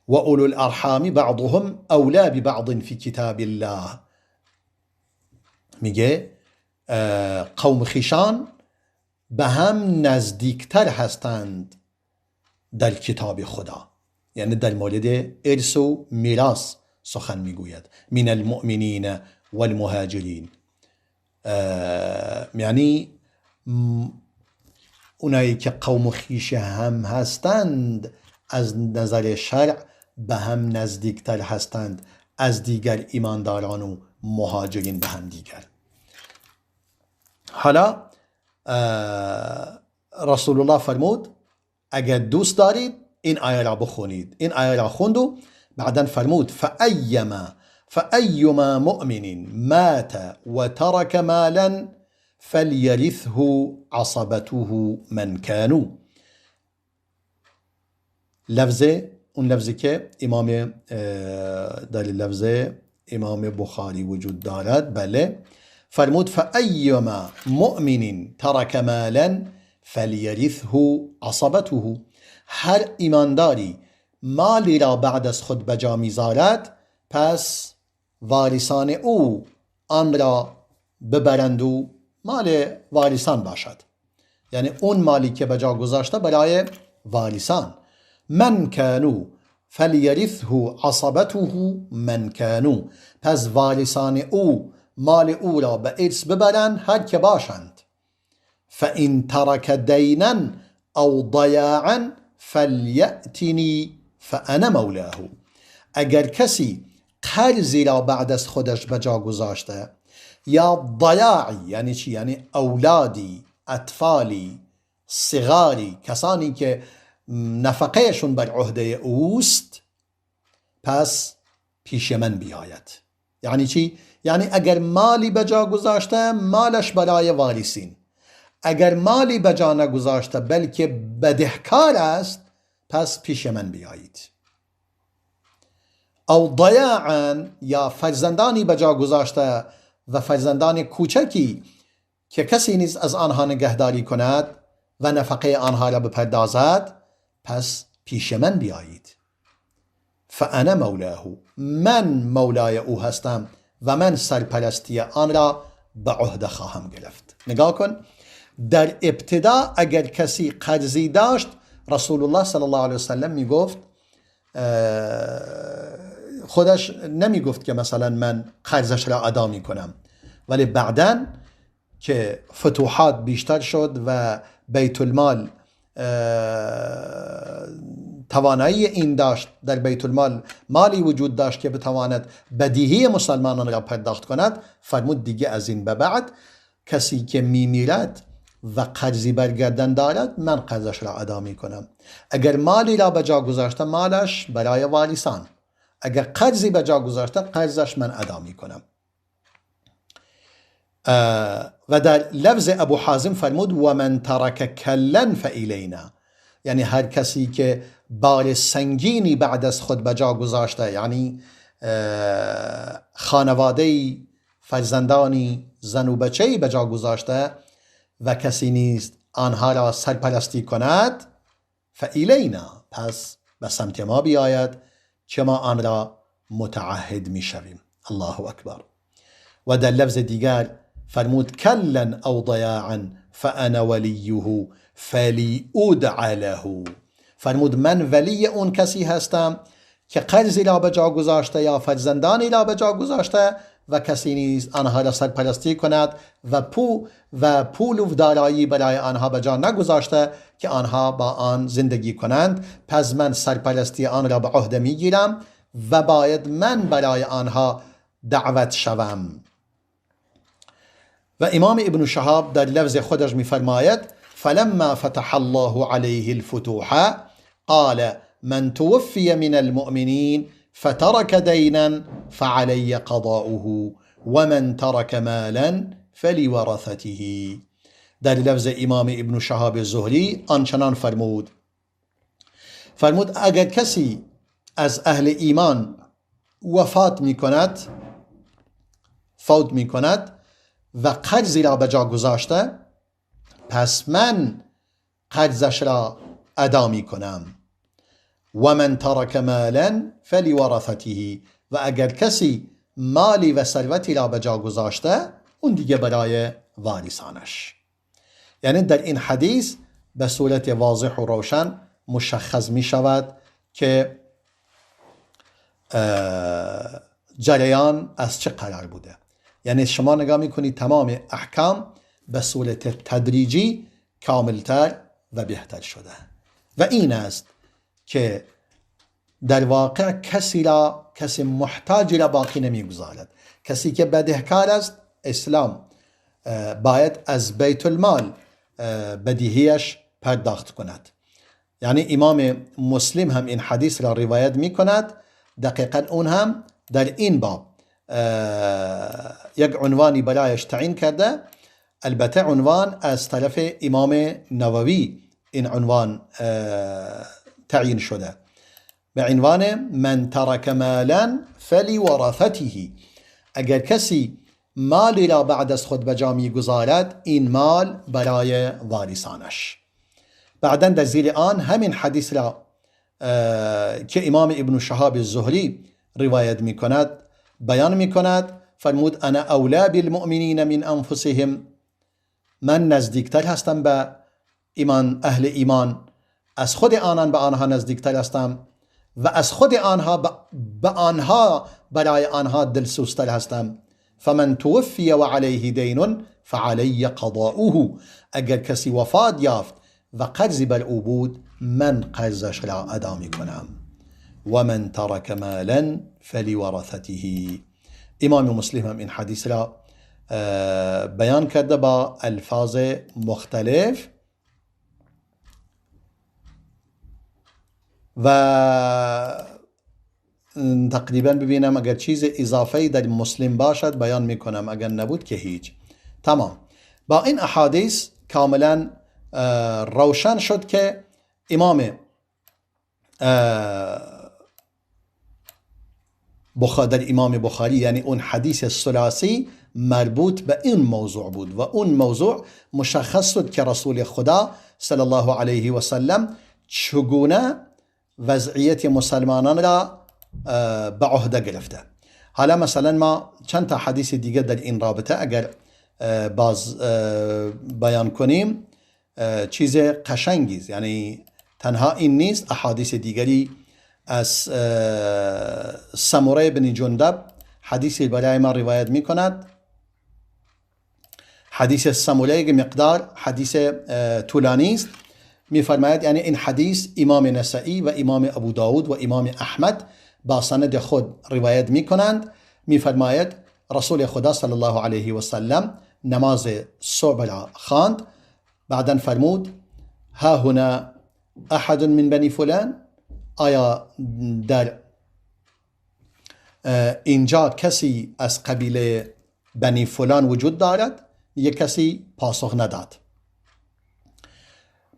و اولو الارحام بعضهم اولا ببعض فی کتاب الله. میگه قوم خیشان به هم نزدیکتر هستند در کتاب خدا، یعنی در مورد ارث و میراث سخن میگوید. من المؤمنین والمهاجرین، یعنی اونایی که قوم خیش هم هستند از نظر شرع به هم نزدیکتر هستند از دیگر ایمانداران و مهاجرین به هم دیگر. حالا رسول الله فرمود اگر دوست دارید این آیه را بخونید. این آیه را خوند و بعدا فرمود فأيما مؤمن مات وترك مالا فليرثه عصبته من كانوا. اون لفظی که در لفظ امام بخاری وجود دارد، بله، فرمود فأيما مؤمن ترك مالا فليرثه عصبته. هر ایمانداری مالی را بعد از خود بجا می‌ذارد، پس وارثان او آن را ببرند و مال وارثان باشد. یعنی اون مالی که به جا گذاشته برای وارثان. من کانو فلیرثه عصبته من کانو، پس وارثان او مال او را به ارث ببرند هر که باشند. فإن ترک دینا او ضیاعا فلیأتنی فانا مولاه. اگر کسی قرضی را بعد از خودش به جا گذاشته یا ضیاعی، یعنی چی؟ یعنی اولادی، اطفالی، صغاری، کسانی که نفقهشون بر عهده اوست، پس پیش من بیاید. یعنی چی؟ یعنی اگر مالی به جا گذاشته مالش برای وارثین، اگر مالی به جا نگذاشته بلکه بدهکار است، پس پیش من بیایید. او ضیاعا، یا فرزندانی به جا گذاشته و فرزندان کوچکی که کسی نیز از آنها نگهداری کند و نفقه آنها را بپردازد، پس پیش من بیایید. فانا مولاه، من مولای او هستم و من سرپرستی آن را به عهده خواهم گرفت. نگاه کن، در ابتدا اگر کسی قرضی داشت، رسول الله صلی الله علیه وسلم میگفت، خودش نمیگفت که مثلا من قرضش را ادا میکنم، ولی بعداً که فتوحات بیشتر شد و بیت المال توانایی این داشت، در بیت المال مالی وجود داشت که بتواند بدیهی مسلمانان را پرداخت کند، فرمود دیگه از این به بعد کسی که میمیرد و قرضی برگردن دارد، من قرضش را ادا می کنم. اگر مالی را به جا گذاشته، مالش برای وارثان، اگر قرضی به جا گذاشته، قرضش من ادا می کنم. و در لفظ ابو حازم فرمود و من ترک کلا فالینا، یعنی هر کسی که بار سنگینی بعد از خود به جا گذاشته، یعنی خانواده‌ای، فرزندانی، زن و بچه‌ای به جا گذاشته و کسی نیست آنها را سرپرستی کند، فالینا، پس به سمت ما بیاید که ما آن را متعهد می شویم. الله اکبر. و در لفظ دیگر فرمود کلا او ضیاعا فانا ولیه فلیودع له، فرمود من ولی اون کسی هستم که قرضی را به جا گذاشته یا فرزندانی را به جا گذاشته و کسی نیست آنها را سرپرستی کند و پول و دارایی برای آنها به جا نگذاشته که آنها با آن زندگی کنند، پس من سرپرستی آن را به عهده میگیرم و باید من برای آنها دعوت شوم. و امام ابن شهاب در لفظ خودش میفرماید فلما فتح الله عليه الفتوح قال من توفي من المؤمنين فترك دينا فعلي قضاؤه ومن ترك مالا فلورثته. در لفظ امام ابن شهاب زهری آنچنان فرمود اگر کسی از اهل ایمان فوت می کند و قرضی را به جا گذاشته، پس من قرضش را ادا می کنم. و من ترک مالا فلورثته، و اگر کسی مالی و ثروتی را به جا گذاشته، اون دیگه برای وارثانش. یعنی در این حدیث به صورت واضح و روشن مشخص می شود که جریان از چه قرار بوده. یعنی شما نگاه میکنید تمام احکام به صورت تدریجی کاملتر و بهتر شده و این است که در واقع کسی محتاجی را باقی نمیگذارد. کسی که بدهکار است، اسلام باید از بیت المال بدیهیش پرداخت کند. یعنی امام مسلم هم این حدیث را روایت می کند، دقیقا اون هم در این باب یک عنوانی برایش تعیین کرده، البته عنوان از طرف امام نووی این عنوان تعیین شده به عنوان من ترک مالا فلورثته. اگر کسی مالی را بعد از خود به جا می‌گذارد، این مال برای وارثانش. بعداً در زیر آن همین حدیث را که امام ابن شهاب الزهری روایت می کند بیان می کند فرمود انا اولا بالمؤمنین من انفسهم، من نزدیکتر هستم به ایمان، اهل ایمان از خود آنان به آنها نزدیکتر هستم و از خود آنها به آنها برای آنها دلسوزتر هستم. فمن توفی و علیه دین فعلی قضاؤه، اگر کسی وفات یافت و قرضی بر او بود من قرضش را ادا می کنم. و من ترک مالا فلورثته. امام مسلم هم این حدیث را بیان کرده با الفاظ مختلف و تقریبا ببینم اگر چیز اضافه‌ای در مسلم باشد بیان میکنم، اگر نبود که هیچ. تمام. با این احادیث کاملا روشن شد که در امام بخاری، یعنی اون حدیث ثلاثی مربوط به این موضوع بود و اون موضوع مشخص شد که رسول خدا صلی الله علیه و سلم چگونه وضعیت مسلمانان را به عهده گرفته. حالا مثلا ما چند تا حدیث دیگه در این رابطه اگر باز بیان کنیم چیز قشنگی است. یعنی تنها این نیست، احادیث دیگری از سمره بن جندب حدیثی برای ما روایت می کند. حدیث سمره مقدار حدیث طولانی است. می فرماید یعنی این حدیث امام نسائی و امام ابو داود و امام احمد با سند خود روایت می کنند. می فرماید رسول خدا صلی الله علیه و سلم نماز صبح را خواند، بعدا فرمود ها هنا احد من بنی فلان، آیا در اینجا کسی از قبیله بنی فلان وجود دارد؟ یک کسی پاسخ نداد.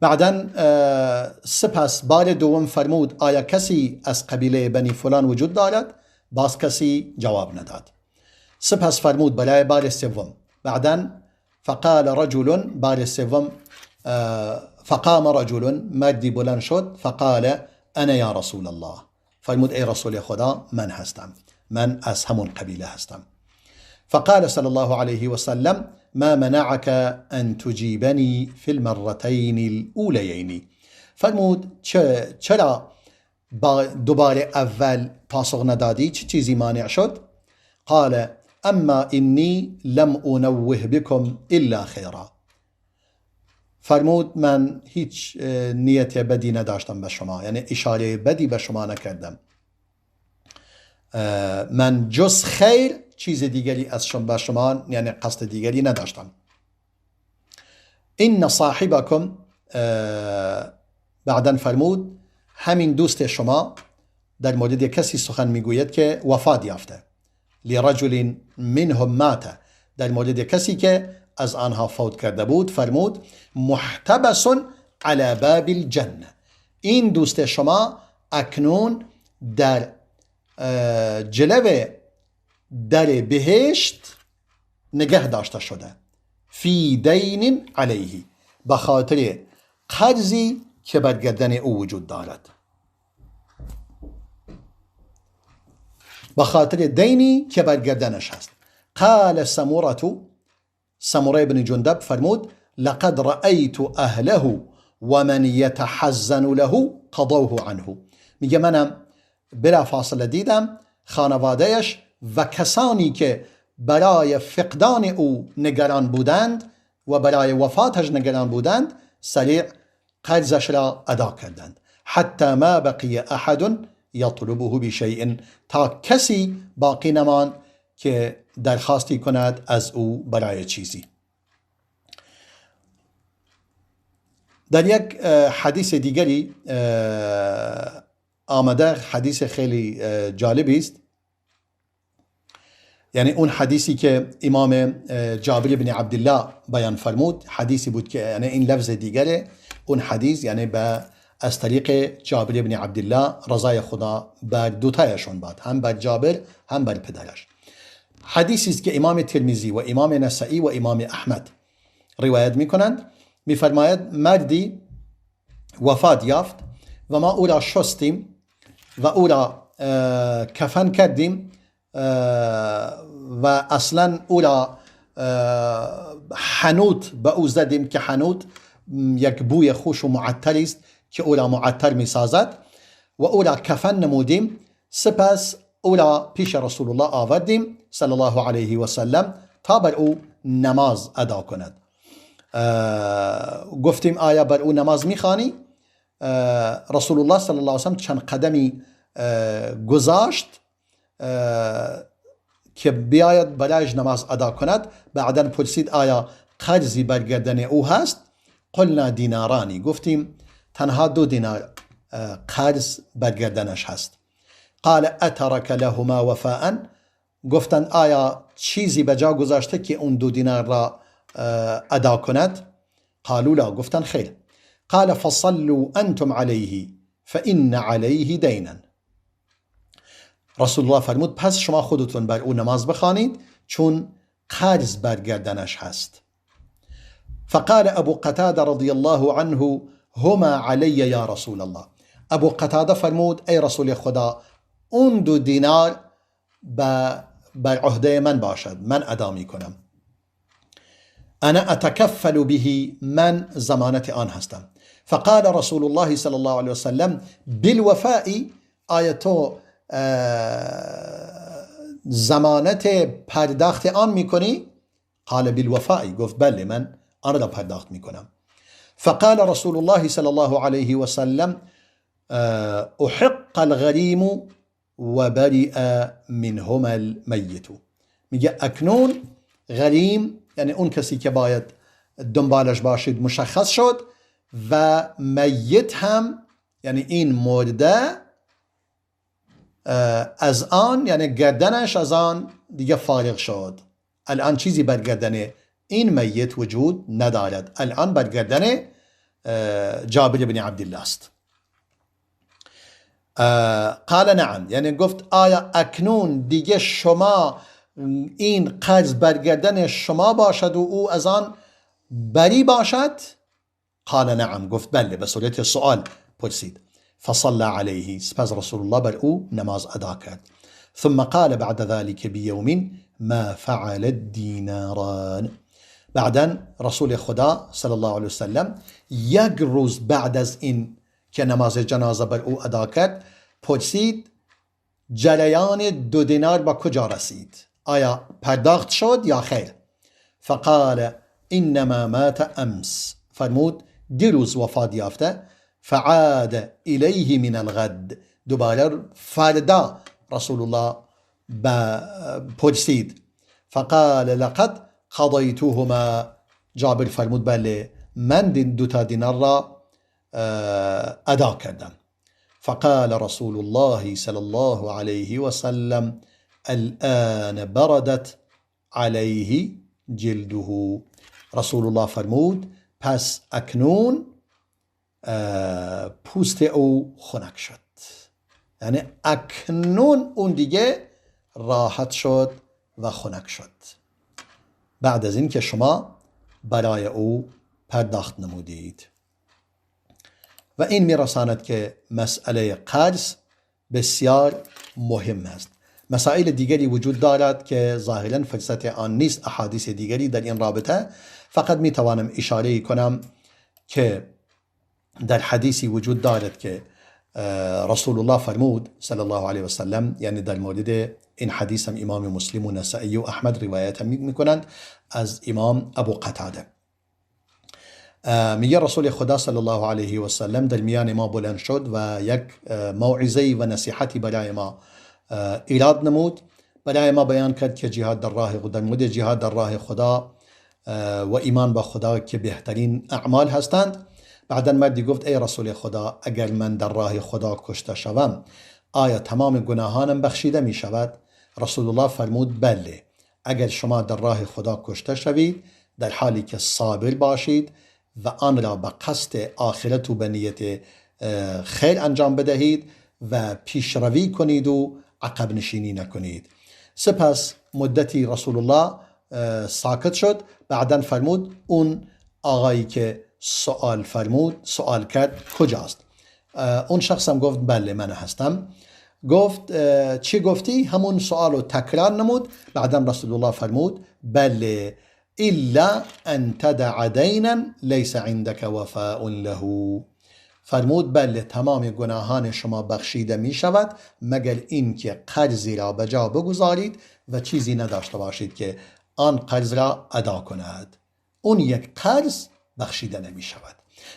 بعدا سپس بار دوم فرمود آیا کسی از قبیله بنی فلان وجود دارد؟ باز کسی جواب نداد. سپس فرمود برای بار سوم. بعدا فقال رجل، بار سوم فقام رجل، مردی بلند شد، فقال انا یا رسول الله، فرمود ای رسول خدا من هستم، من از همون قبیله هستم. فقال صلی الله علیه و سلم ما منعك ان تجيبني في المرتين الاوليين، فرمود چرا دوباره اول پاسخ ندادی؟ چه چیزی مانع شد؟ قال اما انی لم انوه بكم الا خیرا، فرمود من هیچ نیت بدی نداشتم به شما، یعنی اشاره بدی به شما نکردم، من جز خیر چیز دیگری از شما یعنی قصد دیگری نداشتم. این صاحبکم، بعداً فرمود همین دوست شما در مورد کسی سخن میگوید که وفات یافته، لرجل منهم مات، در مورد کسی که از آنها فوت کرده بود، فرمود محتبس علی باب الجنه، این دوست شما اکنون در جلو در بهشت نگه داشته شده، فی دین علیه، به خاطر قرضی که بر گردن او وجود دارد، به خاطر دینی که بر گردنش هست. قال سمره بن جندب فرمود لقد رأیت اهله و من یتحزن له قضوه عنه، میگه منم بلا فاصله دیدم خانوادهش و کسانی که برای فقدان او نگران بودند و برای وفاتش نگران بودند سریع قرضش را ادا کردند. حتی ما بقی احد یطلبه بشیء، تا کسی باقی نماند که درخواستی کند از او برای چیزی. در یک حدیث دیگری آمده، حدیث خیلی جالبی است، یعنی اون حدیثی که امام جابر بن عبدالله بیان فرمود، حدیثی بود که یعنی این لفظ دیگره، اون حدیث یعنی از طریق جابر بن عبدالله رضای خدا بر دوتایشون باد، هم بر جابر هم بر پدرش. حدیثی است که امام ترمذی و امام نسائی و امام احمد روایت میکنند. میفرماید مردی وفات یافت و ما او را شستیم و او را کفن کردیم و اصلا او را حنوت به او زدیم که حنوت یک بوی خوش و معطری است که او را معطر می سازد و او را کفن نمودیم. سپس او را پیش رسول الله آوردیم صلی الله علیه و سلم تا بر او نماز ادا کند. گفتیم آیا بر او نماز میخوانی؟ رسول الله صلی الله علیه و سلم چند قدمی گذاشت که بیاید برایش نماز ادا کند. بعدا پرسید آیا قرضی بر گردن او هست؟ قلنا دینارانی، گفتیم تنها 2 دینار قرض بر گردنش هست. قال اترک لهما وفاء، گفتند آیا چیزی به جا گذاشته که اون 2 دینار را ادا کند؟ قالوا لا، گفتند خیر. قال فصلوا انتم علیه فان علیه دینا، رسول الله فرمود پس شما خودتون بر او نماز بخوانید چون قرض بر گردنش هست. فقال ابو قتاده رضی الله عنه هما علی یا رسول الله، ابو قتاده فرمود ای رسول خدا اون 2 دینار بر عهده من باشد، من ادا می کنم. انا اتکفل به، من ضمانت آن هستم. فقال رسول الله صلی الله علیه وسلم بالوفاء، آیتو ضمانت پرداخت آن میکنی؟ قال بالوفاء، گفت بله من آن را پرداخت میکنم. فقال رسول الله صلی الله علیه وسلم احق الغریم و بریء منهما المیت، میگه اکنون غریم یعنی اون کسی که باید دنبالش باشید مشخص شد و میت هم یعنی این مرده از آن یعنی گردنش از آن دیگه فارغ شد. الان چیزی بر گردن این میت وجود ندارد، الان بر گردن جابر بن عبدالله است. قال نعم، یعنی گفت آیا اکنون دیگه شما این قرض بر گردن شما باشد و او از آن بری باشد؟ قال نعم، گفت بله، به صورت سؤال پرسید. فصلى عليه، سپس رسول الله بر او نماز ادا کرد. ثم قال بعد ذلك بيوم ما فعل الدیناران، بعدا رسول خدا صلی الله علیه وسلم 1 روز بعد از این که نماز جنازه بر او ادا کرد پرسید جریان 2 دینار با کجا رسید؟ آیا پرداخت شد یا خیر؟ فقال انما مات امس، فرمود دیروز وفات یافته. فعاد الیه من الغد، دوباره فردا رسول الله پرسید. فقال لقد قضیتهما، جابر فرمود بله من 2 دینار را ادا کردم. فقال رسول الله صلی الله علیه وسلم الان بردت علیه جلده، رسول الله فرمود پس اکنون پوست او خنک شد، یعنی اکنون اون دیگه راحت شد و خنک شد بعد از این که شما برای او پرداخت نمودید. و این میرساند که مسئله قرض بسیار مهم است. مسائل دیگری وجود دارد که ظاهرا فرصت آن نیست، احادیث دیگری در این رابطه، فقط میتوانم اشاره کنم که در حدیثی وجود دارد که رسول الله فرمود صلی الله علیه وسلم، یعنی در مورد این حدیث هم امام مسلم و نسائی و احمد روایت هم میکنند از امام ابو قتاده. میگه رسول خدا صلی الله علیه و سلم در میان ما بلند شد و یک موعظه و نصیحتی برای ما ایراد نمود. برای ما بیان کرد که جهاد در راه خدا، در مورد جهاد در راه خدا و ایمان با خدا که بهترین اعمال هستند. بعدا مردی گفت ای رسول خدا اگر من در راه خدا کشته شوم آیا تمام گناهانم بخشیده می شود؟ رسول الله فرمود بله، اگر شما در راه خدا کشته شوید در حالی که صابر باشید و آن را به قصد آخرت و به نیت خیر انجام بدهید و پیشروی کنید و عقب نشینی نکنید. سپس مدتی رسول الله ساکت شد. بعدا فرمود اون آقایی که سوال کرد کجاست؟ اون شخص هم گفت بله من هستم. گفت چی گفتی؟ همون سوال رو تکرار نمود. بعدا رسول الله فرمود بله الا ان تدع دینا لیس عندك وفاء له. فرمود بله تمام گناهان شما بخشیده می شود مگر این که قرضی را به جا بگذارید و چیزی نداشته باشید که آن قرض را ادا کند. اون یک قرض بخشیده نمی شود.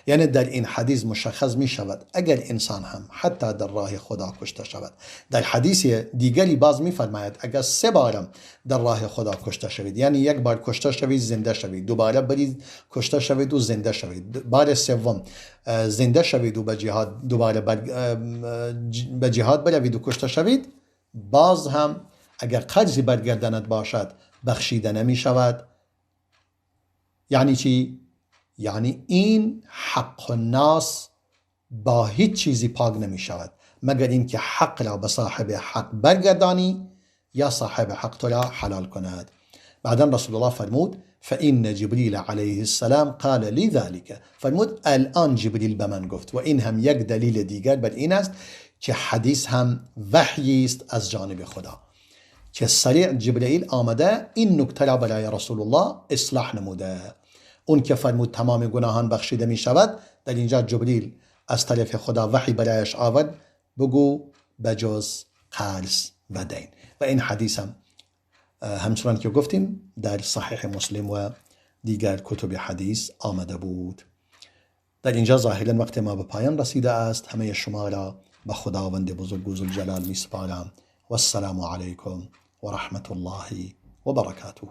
یعنی در این حدیث مشخص می شود اگر انسان هم حتی در راه خدا کشته شود. در حدیث دیگری باز می فرماید اگر 3 بارم در راه خدا کشته شوید، یعنی یک بار کشته شوید زنده شوید، دوباره برید کشته شوید و زنده شوید، بار سوم زنده شوید و به جهاد دوباره به جهاد بروید و کشته شوید، باز هم اگر قرضی برگردنت باشد بخشیده نمی شود. یعنی چی؟ یعنی این حق الناس با هیچ چیزی پاک نمی شود مگر اینکه حق را به صاحب حق برگردانی یا صاحب حق تو را حلال کند. بعدا رسول الله فرمود فإن جبریل علیه السلام قال لی ذلك. فرمود الان جبریل به من گفت. و این هم یک دلیل دیگر بر این است که حدیث هم وحی است از جانب خدا که سریع جبریل آمده این نکته را برای رسول الله اصلاح نموده. اون که فرمود تمام گناهان بخشیده می شود، در اینجا جبریل از طرف خدا وحی برایش آورد بگو بجز قرض و دین. و این حدیث هم همچنان که گفتیم در صحیح مسلم و دیگر کتب حدیث آمده بود. در اینجا ظاهرا وقت ما به پایان رسیده است. همه شما را به خداوند بزرگ و ذوالجلال می سپارم و السلام علیکم و رحمت الله و برکاته.